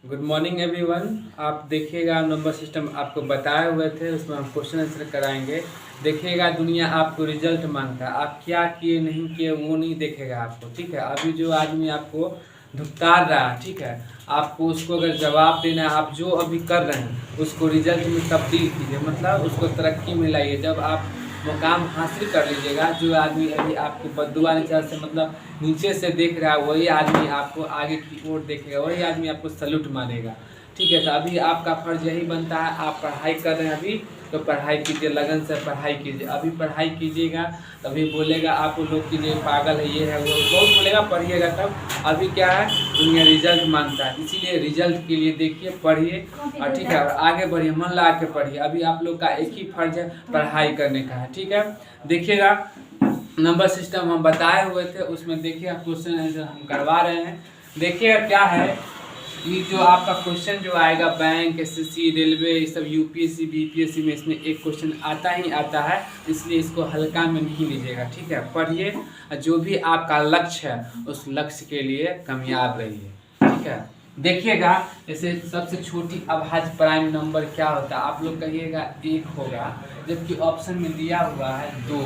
Good morning everyone. आप देखिएगा number system आपको बताए हुए थे, उसमें हम क्वेश्चन आंसर कराएंगे। देखिएगा दुनिया आपको रिजल्ट मांगता है, आप क्या किए नहीं किए वो नहीं देखेगा आपको, ठीक है। अभी जो आदमी आपको धुतकार रहा है, ठीक है, आपको उसको अगर जवाब देना है, आप जो अभी कर रहे हैं उसको रिजल्ट में तब्दील कीजिए, मतलब उसको तरक्की में लाइए। जब आप मुकाम हासिल कर लीजिएगा, जो आदमी अभी आपको बद्दुआ निचार से मतलब नीचे से देख रहा है, वही आदमी आपको आगे की ओर देखेगा, वही आदमी आपको सल्यूट मारेगा, ठीक है। तो अभी आपका फर्ज यही बनता है, आप पढ़ाई कर रहे हैं अभी तो पढ़ाई कीजिए, लगन से पढ़ाई कीजिए। अभी पढ़ाई कीजिएगा तभी बोलेगा आप लोग कीजिए पागल है, ये है वो बहुत बोलेगा, पढ़िएगा तब। अभी क्या है, दुनिया रिजल्ट मांगता है, इसीलिए रिजल्ट के लिए देखिए, पढ़िए और ठीक है, और आगे बढ़िए, मन लगा के पढ़िए। अभी आप लोग का एक ही फर्ज है, पढ़ाई करने का है, ठीक है। देखिएगा नंबर सिस्टम हम बताए हुए थे, उसमें देखिए क्वेश्चन आंसर हम करवा रहे हैं। देखिएगा क्या है, ये जो आपका क्वेश्चन जो आएगा बैंक, एसएससी, रेलवे, ये सब यूपीएससी बीपीएससी में इसमें एक क्वेश्चन आता ही आता है, इसलिए इसको हल्का में नहीं लीजिएगा, ठीक है। पढ़िए, जो भी आपका लक्ष्य है उस लक्ष्य के लिए कामयाब रहिए, ठीक है। देखिएगा जैसे सबसे छोटी अभाज्य प्राइम नंबर क्या होता है, आप लोग कहिएगा 1 होगा, जबकि ऑप्शन में दिया हुआ है 2,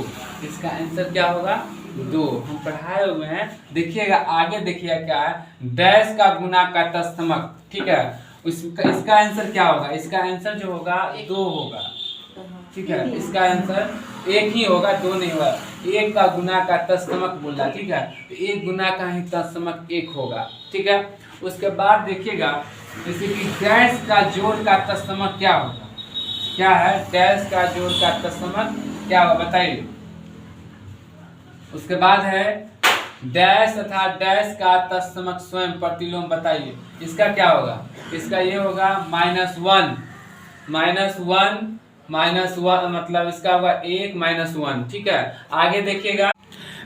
इसका आंसर क्या होगा 2, हम पढ़ाए हुए हैं। देखिएगा आगे, देखिएगा क्या है, डैश का गुना का तस्तमक, ठीक है, इसका आंसर क्या होगा, इसका आंसर जो होगा 2 होगा, ठीक है। इसका आंसर 1 ही होगा, 2 नहीं होगा। 1 का गुना का तस्तमक बोला, ठीक है, तो 1 गुना का ही तस्तमक 1 होगा, ठीक है। उसके बाद देखिएगा जैसे कि डैश का जोड़ का तस्तमक क्या होगा, क्या है, डैश का जोड़ का तस्तमक क्या होगा बताइए। उसके बाद है डैश तथा डैश का तत्समक स्वयं प्रतिलोम, बताइए इसका क्या होगा, इसका ये होगा -1 मतलब इसका होगा 1 -1, ठीक है। आगे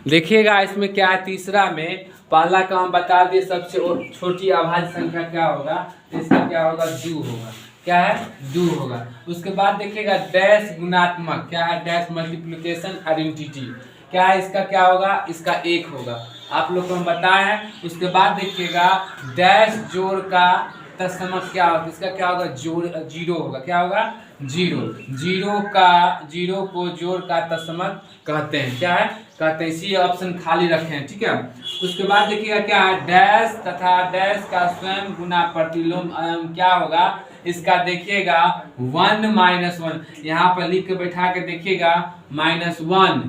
देखिएगा इसमें क्या है, तीसरा में पहला का हम बता दिए, सबसे छोटी अभाज्य संख्या क्या होगा, इसका क्या होगा 2 होगा, क्या है 2 होगा। उसके बाद देखिएगा डैश गुणात्मक क्या है, डैश मल्टीप्लिकेशन आइडेंटिटी क्या है, इसका क्या होगा, इसका 1 होगा, आप लोग को हम बताए हैं। उसके बाद देखिएगा डैश जोड़ का तत्समक क्या होगा, इसका क्या होगा, जोड़ 0 होगा, क्या होगा 0 को जोड़ का तत्समक कहते हैं, क्या है कहते हैं, इसी ऑप्शन खाली रखे हैं, ठीक है। उसके बाद देखिएगा क्या है, डैश तथा डैश का स्वयं गुना प्रतिलोम क्या होगा, इसका देखिएगा 1 -1, यहाँ पर लिख के बैठा के देखिएगा -1,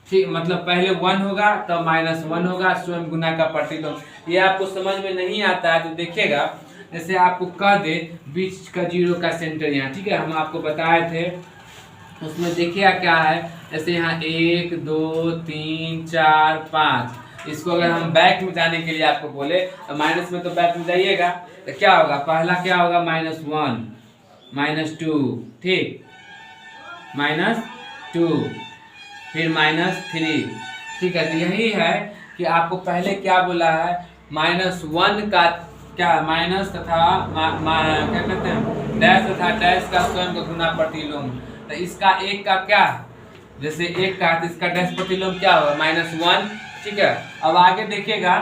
ठीक, मतलब पहले 1 होगा तब -1 होगा, स्वयं गुना का प्रतिलोम। ये आपको समझ में नहीं आता है तो देखिएगा, जैसे आपको कह दे बीच का 0 का सेंटर यहाँ, ठीक है, हम आपको बताए थे, उसमें देखिएगा क्या है, जैसे यहाँ 1 2 3 4 5, इसको अगर हम बैक में जाने के लिए आपको बोले तो माइनस में तो बैक में जाइएगा, तो क्या होगा, पहला क्या होगा -1 -2, ठीक, -2 फिर -3, ठीक है। तो यही है कि आपको पहले क्या बोला है, -1 का क्या माइनस तथा क्या कहते हैं, डैश तथा डैश का स्वयं का गुना प्रतिलोम, तो इसका 1 का क्या, जैसे 1 का तो इसका डैश प्रतिलोम क्या होगा -1, ठीक है। अब आगे देखिएगा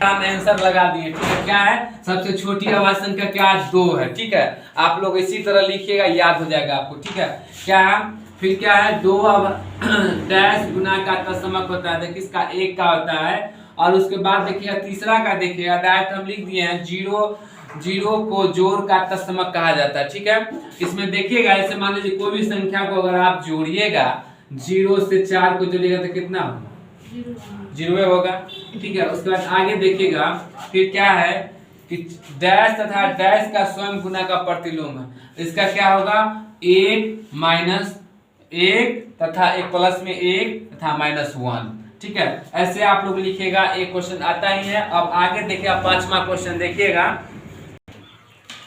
हम आंसर लगा दिए, ठीक है। क्या है, सबसे छोटी अभाज्य संख्या क्या 2 है, ठीक है। आप लोग इसी तरह लिखिएगा, याद हो जाएगा आपको, ठीक है। क्या है, फिर क्या है, 2 डैश गुना का तत्समक होता है, किसका 1 का होता है। और उसके बाद देखिएगा तीसरा का, देखिएगा डायरेक्ट हम लिख दिए हैं 0 को जोड़ का तत्समक कहा जाता है, ठीक है। इसमें देखिएगा ऐसे मान लीजिए कोई भी संख्या को अगर आप जोड़िएगा, 0 से 4 को जोड़िएगा तो कितना होगा, 0 होगा, ठीक है। उसके बाद आगे देखिएगा फिर क्या है कि डैश तथा डैश का स्वयं गुना का प्रतिलोम है, इसका क्या होगा 1 -1 तथा 1 प्लस में 1 तथा -1, ठीक है। ऐसे आप लोग लिखिएगा, एक क्वेश्चन आता ही है। अब आगे देखिएगा 5वां क्वेश्चन,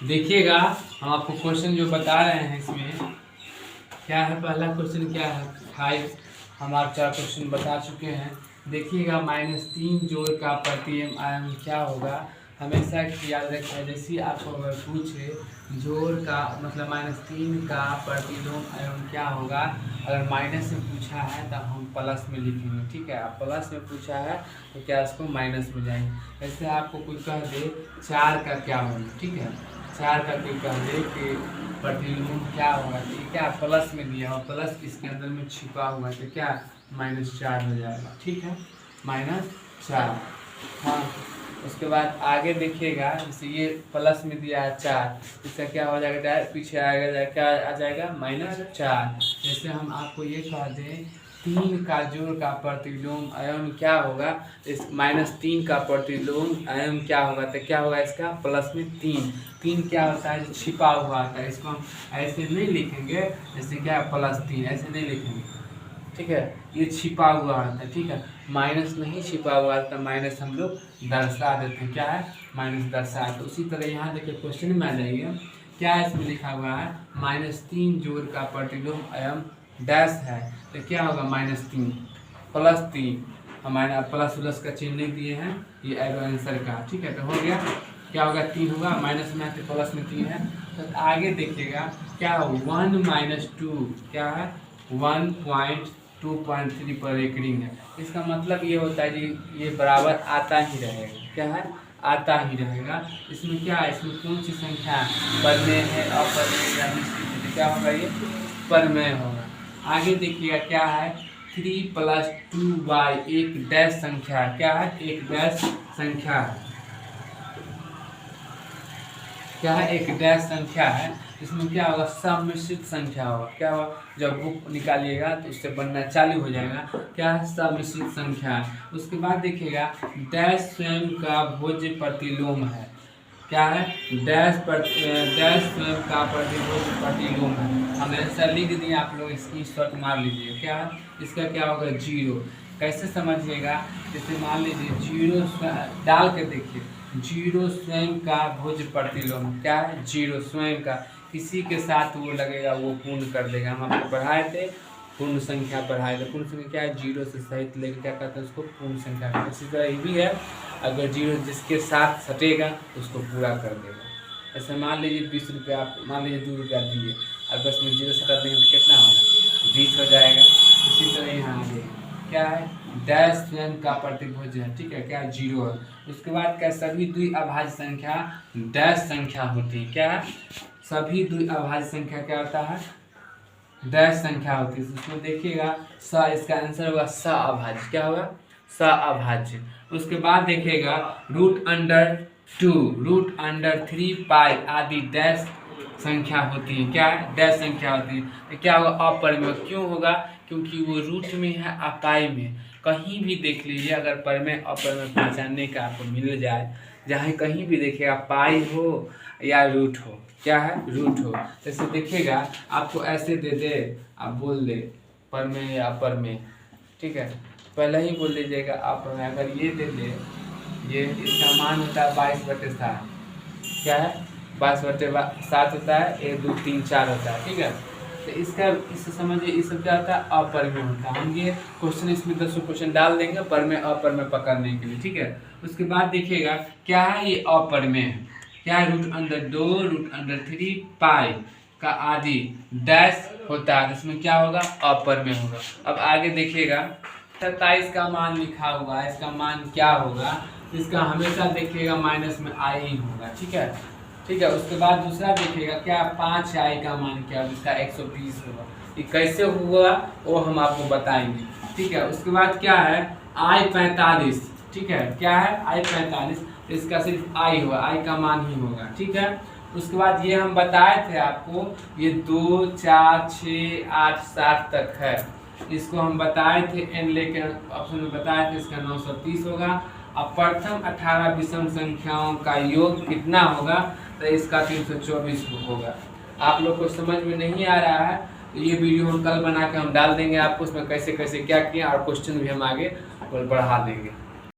देखिएगा हम आपको क्वेश्चन जो बता रहे हैं इसमें क्या है, पहला क्वेश्चन क्या है 5, हम आप 4 क्वेश्चन बता चुके हैं। देखिएगा -3 जोड़ का प्रतिलोम क्या होगा, हमेशा याद रखें, जैसे आपको अगर पूछे जोड़ का मतलब -3 का प्रतिलोम एवं क्या होगा, अगर माइनस में पूछा है तो हम प्लस में लिखेंगे, ठीक है। आप प्लस में पूछा है तो क्या इसको माइनस में जाएंगे। जैसे आपको कोई कह दे 4 का क्या होगा, ठीक है, 4 का कोई कह दे कि प्रतिलोम क्या होगा, ठीक है, प्लस में दिया और प्लस इसके अंदर में छिपा हुआ है तो क्या -4 हो जाएगा, ठीक है, -4। हाँ, उसके बाद आगे देखिएगा, जैसे ये प्लस में दिया है 4, इसका क्या हो जाएगा, डायरेक्ट पीछे आएगा, क्या आ जाएगा -4। जैसे हम आपको ये कह दें 3 का जोड़ का प्रतिलोम एवं क्या होगा, इस -3 का प्रतिलोम एवं क्या होगा, तो क्या होगा इसका प्लस में 3 क्या होता है, छिपा हुआ आता है, इसको हम ऐसे नहीं लिखेंगे, जैसे क्या +3 ऐसे नहीं लिखेंगे, ठीक है, ये छिपा हुआ आता है, ठीक है। माइनस नहीं छिपा हुआ आता, माइनस हम लोग दर्शा देते हैं, क्या है माइनस दर्शा। तो उसी तरह यहाँ देखिए क्वेश्चन में आ जाइए, क्या इसमें लिखा हुआ है -3 जोड़ का प्रतिलोम एवं डैश है, तो क्या होगा -3 +3, हमारे प्लस प्लस का चिन्ह नहीं दिए हैं, ये एरो आंसर का, ठीक है। तो हो गया, क्या होगा 3 होगा, माइनस में तो प्लस में 3 है। तो आगे देखिएगा क्या 1 - 2 क्या है 1.2.3 पर एक रिंग है। इसका मतलब ये होता है कि ये बराबर आता ही रहेगा, क्या है आता ही रहेगा। इसमें क्या है, इसमें कौन सी संख्या परमेय है, अपरमेय या मिश्रित, क्या होगा ये परमेय होगा। आगे देखिएगा क्या है 3 + 2y एक डैश संख्या, क्या है एक डैश संख्या है, क्या है एक डैश संख्या है। इसमें क्या होगा सम्मिश्रित संख्या होगा, क्या होगा जब बुक निकालिएगा तो उससे बनना चालू हो जाएगा, क्या है सम्मिश्रित संख्या। उसके बाद देखिएगा डैश स्वयं का भोज्य प्रतिलोम है, क्या है डैश स्वयं का प्रतिभोज्य प्रतिलोम है। हमने ऐसा लिख दिया, आप लोग इसकी शॉर्ट मार लीजिए, क्या है इसका क्या होगा 0। कैसे समझिएगा, जैसे मान लीजिए 0 डाल के देखिए 0 स्वयं का भोज्य प्रतिलोम, क्या है 0 स्वयं का, किसी के साथ वो लगेगा वो पूर्ण कर देगा। हम आपको पढ़ाए थे पूर्ण संख्या पढ़ाए थे, पूर्ण संख्या क्या है 0 से सहित लेकर क्या कहते हैं उसको पूर्ण संख्या। इसी तरह ये भी है, अगर 0 जिसके साथ सटेगा उसको पूरा कर देगा। ऐसे मान लीजिए 20 रुपये, आप मान लीजिए 2 रुपया दिए और 10 में 0 सटा देंगे तो कितना होगा 20 हो जाएगा। इसी तरह यहाँ आगे क्या है डैश स्वयं का प्रतिभुज है, ठीक है, क्या 0 है। उसके बाद क्या सभी द्विअभाज्य संख्या डैश संख्या होती है, क्या है सभी द्विअभाज्य संख्या क्या होता है डैश संख्या होती है। उसमें देखिएगा स, इसका आंसर होगा सअभाज्य, क्या होगा सअभाज्य। उसके बाद देखिएगा √2 √3 पाई आदि डैश संख्या होती है, क्या है डैश संख्या होती है। तो क्या होगा अपरमेय, क्यों होगा क्योंकि वो रूट में है अपाई में। कहीं भी देख लीजिए अगर परमेय अपरमेय पहचानने का आपको मिल जाए, जहाँ कहीं भी देखिएगा पाई हो या रूट हो, क्या है रूट हो। जैसे देखिएगा आपको ऐसे दे दे, आप बोल दे परमेय या अपरमेय, ठीक है, पहले ही बोल दीजिएगा अपरमेय। अगर ये दे दे, ये इसका मान होता है 22/7, क्या है 22/7 होता है, 1 2 3 4 होता है, ठीक है। तो इसका इससे समझिए इस सब क्या होता है अपरमेय होता है। हम ये क्वेश्चन इसमें 10 क्वेश्चन डाल देंगे परमेय अपरमेय पकड़ने के लिए, ठीक है। उसके बाद देखिएगा क्या है ये अपरमेय है, क्या है √2 √3 पाई का आदि डैश होता है, इसमें क्या होगा अपरमेय होगा। अब आगे देखिएगा 27 का मान लिखा हुआ है, इसका मान क्या होगा, इसका हमेशा देखिएगा माइनस में आई ही होगा, ठीक है, ठीक है। उसके बाद दूसरा देखिएगा क्या 5i का मान क्या होगा, इसका 120 होगा। ये कैसे हुआ वो हम आपको बताएंगे, ठीक है। उसके बाद क्या है I45, ठीक है, क्या है I45, इसका सिर्फ i होगा, i का मान ही होगा, ठीक है। उसके बाद ये हम बताए थे आपको ये 2 4 6 8 7 तक है, इसको हम बताए थे n लेके ऑप्शन में बताए थे, इसका 930 होगा। अब प्रथम 18 विषम संख्याओं का योग कितना होगा, तो इसका 324 होगा। आप लोग को समझ में नहीं आ रहा है तो ये वीडियो हम कल बना के हम डाल देंगे आपको, उसमें कैसे कैसे क्या किया और क्वेश्चन भी हम आगे बढ़ा देंगे।